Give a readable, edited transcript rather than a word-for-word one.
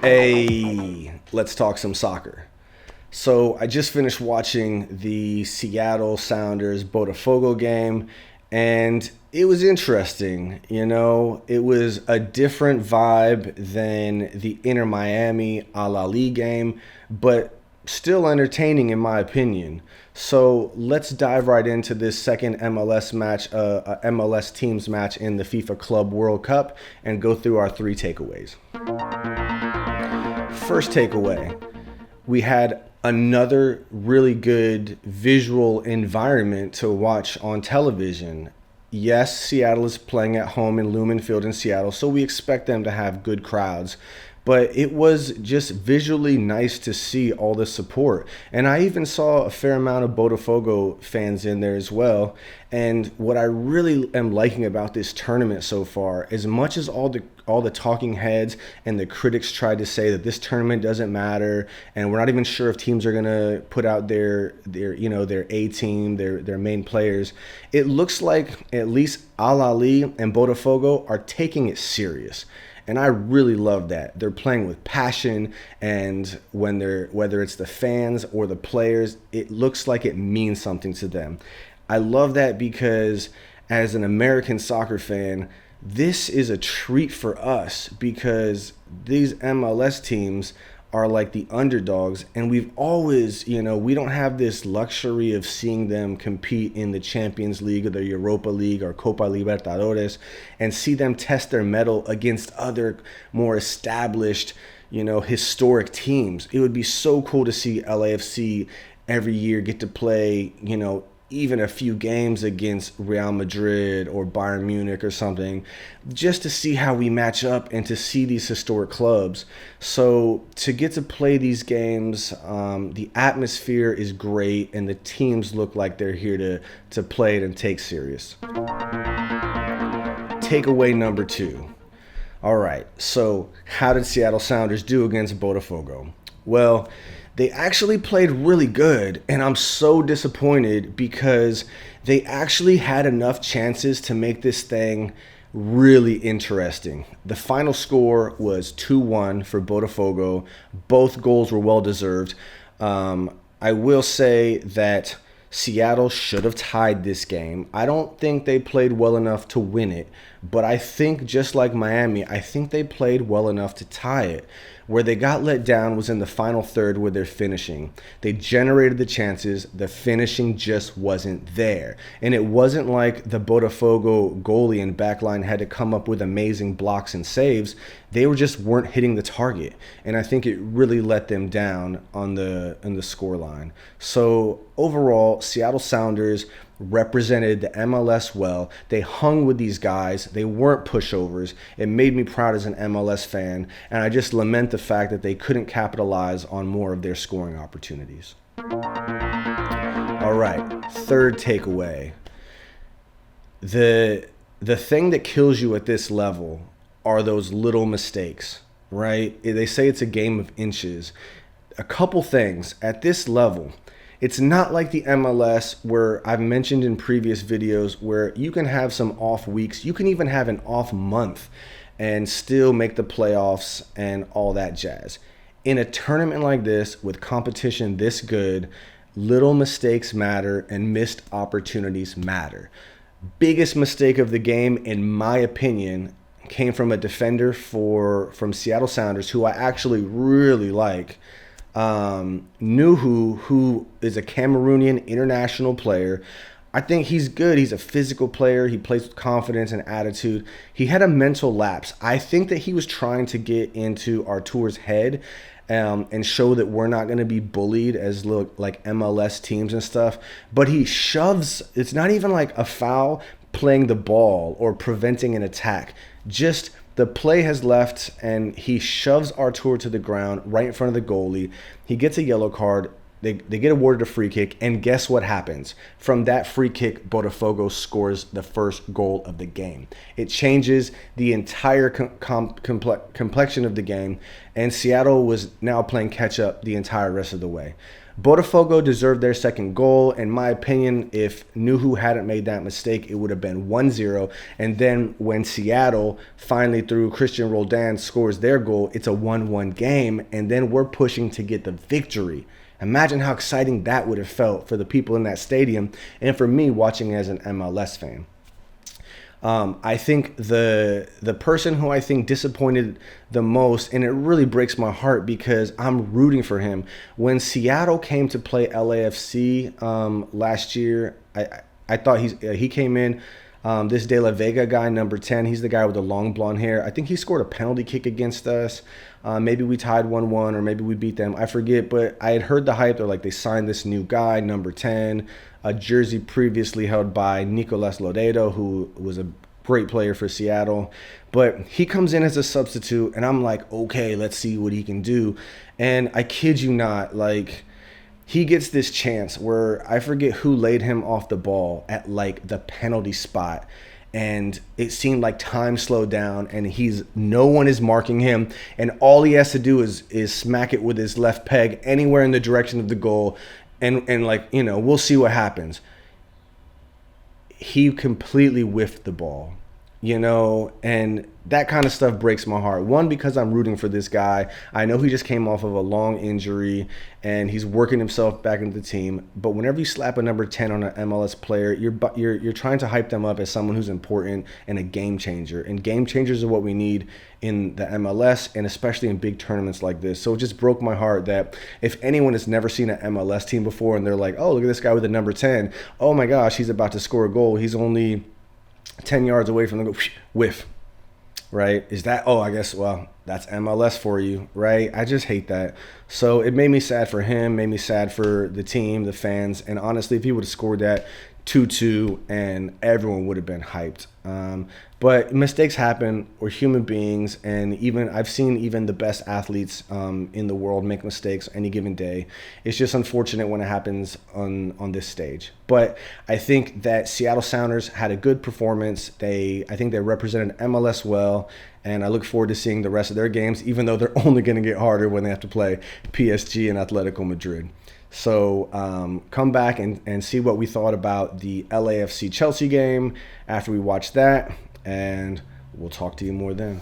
Hey, let's talk some soccer. So I just finished watching the Seattle Sounders Botafogo game, and it was interesting. It was a different vibe than the Inter Miami Al Ahly game, but still entertaining in my opinion. So let's dive right into this second MLS match, MLS teams match in the FIFA Club World Cup, and go through our three takeaways. First takeaway, we had another really good visual environment to watch on television. Yes, Seattle is playing at home in Lumen Field in Seattle, so we expect them to have good crowds. But it was just visually nice to see all the support. And I even saw a fair amount of Botafogo fans in there as well. And what I really am liking about this tournament so far, as much as all the talking heads and the critics tried to say that this tournament doesn't matter and we're not even sure if teams are going to put out their A team, their main players, it looks like at least Al Ahly and Botafogo are taking it serious. And I really love that. They're playing with passion, and whether it's the fans or the players, it looks like it means something to them. I love that because as an American soccer fan, this is a treat for us because these MLS teams are like the underdogs, and we've always, we don't have this luxury of seeing them compete in the Champions League or the Europa League or Copa Libertadores and see them test their mettle against other more established, historic teams. It would be so cool to see LAFC every year get to play, even a few games against Real Madrid or Bayern Munich or something, just to see how we match up and to see these historic clubs. So to get to play these games, the atmosphere is great and the teams look like they're here to play it and take serious. Takeaway number 2. All right, so how did Seattle Sounders do against Botafogo? Well, they actually played really good, and I'm so disappointed because they actually had enough chances to make this thing really interesting. The final score was 2-1 for Botafogo. Both goals were well-deserved. I will say that Seattle should have tied this game. I don't think they played well enough to win it, but I think just like Miami, I think they played well enough to tie it. Where they got let down was in the final third where they're finishing. They generated the chances. The finishing just wasn't there. And it wasn't like the Botafogo goalie and backline had to come up with amazing blocks and saves. They weren't hitting the target. And I think it really let them down on the scoreline. So overall, Seattle Sounders represented the MLS well. They hung with these guys. They weren't pushovers. It made me proud as an MLS fan, and I just lament the fact that they couldn't capitalize on more of their scoring opportunities. All right, third takeaway. The thing that kills you at this level are those little mistakes, right? They say it's a game of inches. A couple things at this level. It's not like the MLS where I've mentioned in previous videos where you can have some off weeks. You can even have an off month and still make the playoffs and all that jazz. In a tournament like this with competition this good, little mistakes matter and missed opportunities matter. Biggest mistake of the game, in my opinion, came from a defender from Seattle Sounders who I actually really like. Nuhu, who is a Cameroonian international player. I think he's good. He's a physical player. He plays with confidence and attitude. He had a mental lapse. I think that he was trying to get into Artur's head and show that we're not going to be bullied as like MLS teams and stuff. But he shoves. It's not even like a foul playing the ball or preventing an attack. Just the play has left, and he shoves Artur to the ground right in front of the goalie. He gets a yellow card. They get awarded a free kick, and guess what happens? From that free kick, Botafogo scores the first goal of the game. It changes the entire complexion of the game, and Seattle was now playing catch-up the entire rest of the way. Botafogo deserved their second goal. In my opinion, if Nuhu hadn't made that mistake, it would have been 1-0. And then when Seattle finally, through Christian Roldan, scores their goal, it's a 1-1 game. And then we're pushing to get the victory. Imagine how exciting that would have felt for the people in that stadium and for me watching as an MLS fan. I think the person who I think disappointed the most, and it really breaks my heart because I'm rooting for him. When Seattle came to play LAFC last year, I thought he came in. This De La Vega guy, number 10, he's the guy with the long blonde hair. I think he scored a penalty kick against us. Maybe we tied 1-1 or maybe we beat them. I forget, but I had heard the hype. They're like, they signed this new guy, number 10, a jersey previously held by Nicolas Lodeiro, who was a great player for Seattle. But he comes in as a substitute, and I'm like, okay, let's see what he can do. And I kid you not, like, he gets this chance where I forget who laid him off the ball at like the penalty spot, and it seemed like time slowed down and no one is marking him, and all he has to do is smack it with his left peg anywhere in the direction of the goal, and like, you know, we'll see what happens. He completely whiffed the ball, you know, and that kind of stuff breaks my heart. One, because I'm rooting for this guy. I know he just came off of a long injury and he's working himself back into the team. But whenever you slap a number 10 on an MLS player, you're trying to hype them up as someone who's important and a game changer. And game changers are what we need in the MLS, and especially in big tournaments like this. So it just broke my heart that if anyone has never seen an MLS team before and they're like, oh, look at this guy with a number 10. Oh my gosh, he's about to score a goal. He's only 10 yards away from the goal. Whiff. Right? Is that, oh, I guess, well, that's MLS for you, right? I just hate that. So it made me sad for him, made me sad for the team, the fans. And honestly, if he would have scored that 2-2, and everyone would have been hyped. But mistakes happen. We're human beings, and even I've seen even the best athletes in the world make mistakes any given day. It's just unfortunate when it happens on this stage. But I think that Seattle Sounders had a good performance. I think they represented MLS well, and I look forward to seeing the rest of their games, even though they're only going to get harder when they have to play PSG and Atletico Madrid. So come back and see what we thought about the LAFC Chelsea game after we watch that, and we'll talk to you more then.